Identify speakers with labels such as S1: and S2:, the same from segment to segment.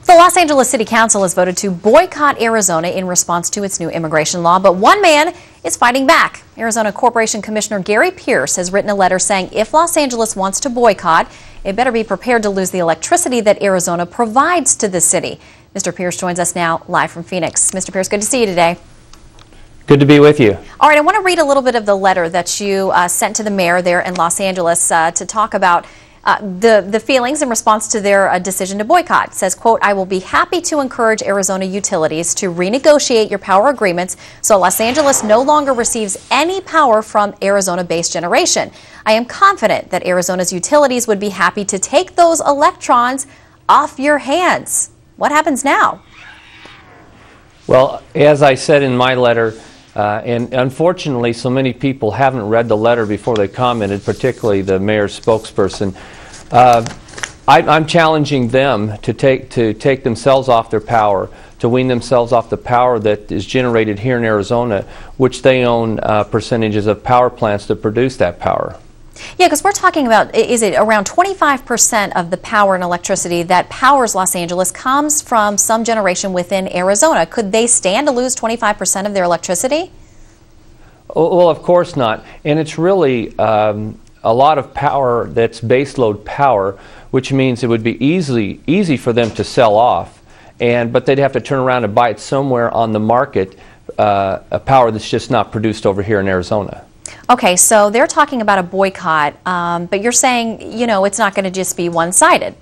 S1: The Los Angeles City Council has voted to boycott Arizona in response to its new immigration law, but one man is fighting back. Arizona Corporation Commissioner Gary Pierce has written a letter saying if Los Angeles wants to boycott, it better be prepared to lose the electricity that Arizona provides to the city. Mr. Pierce joins us now live from Phoenix. Mr. Pierce, good to see you today.
S2: Good to be with you.
S1: All right, I want to read a little bit of the letter that you sent to the mayor there in Los Angeles to talk about the feelings in response to their decision to boycott. It says, quote, "I will be happy to encourage Arizona utilities to renegotiate your power agreements so Los Angeles no longer receives any power from Arizona-based generation. I am confident that Arizona's utilities would be happy to take those electrons off your hands." What happens now?
S2: Well, as I said in my letter, and unfortunately so many people haven't read the letter before they commented, particularly the mayor's spokesperson. I'm challenging them to take themselves off their power, to wean themselves off the power that is generated here in Arizona, which they own percentages of power plants that produce that power.
S1: Yeah, because we're talking about, is it around 25% of the power and electricity that powers Los Angeles comes from some generation within Arizona. Could they stand to lose 25% of their electricity?
S2: Well, of course not. And it's really a lot of power that's baseload power, which means it would be easy for them to sell off. But they'd have to turn around and buy it somewhere on the market, a power that's just not produced over here in Arizona.
S1: Okay, so they're talking about a boycott, but you're saying, you know, it's not going to just be one-sided.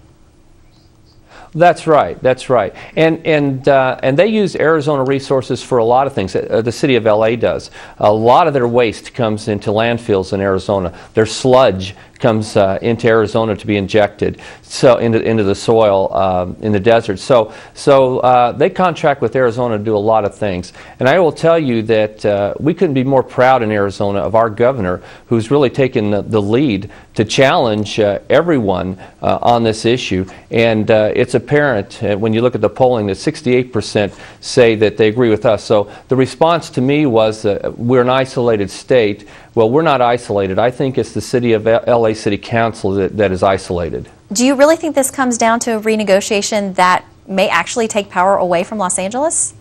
S2: That's right. That's right. And they use Arizona resources for a lot of things. The city of LA does. A lot of their waste comes into landfills in Arizona. Their sludge comes into Arizona to be injected, so into the soil in the desert. So they contract with Arizona to do a lot of things. And I will tell you that we couldn't be more proud in Arizona of our governor, who's really taken the lead to challenge everyone on this issue. And it's apparent when you look at the polling that 68% say that they agree with us. So the response to me was we're an isolated state. Well, we're not isolated. I think it's the city of LA City Council that is isolated.
S1: Do you really think this comes down to a renegotiation that may actually take power away from Los Angeles?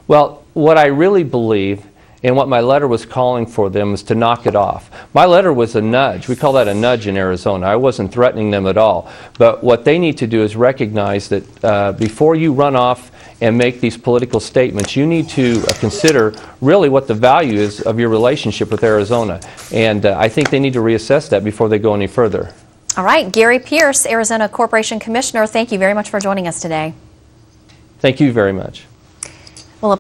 S2: Well, what I really believe, and what my letter was calling for them, is to knock it off. My letter was a nudge. We call that a nudge in Arizona. I wasn't threatening them at all. But what they need to do is recognize that before you run off and make these political statements, you need to consider really what the value is of your relationship with Arizona. And I think they need to reassess that before they go any further.
S1: All right, Gary Pierce, Arizona Corporation Commissioner, thank you very much for joining us today.
S2: Thank you very much.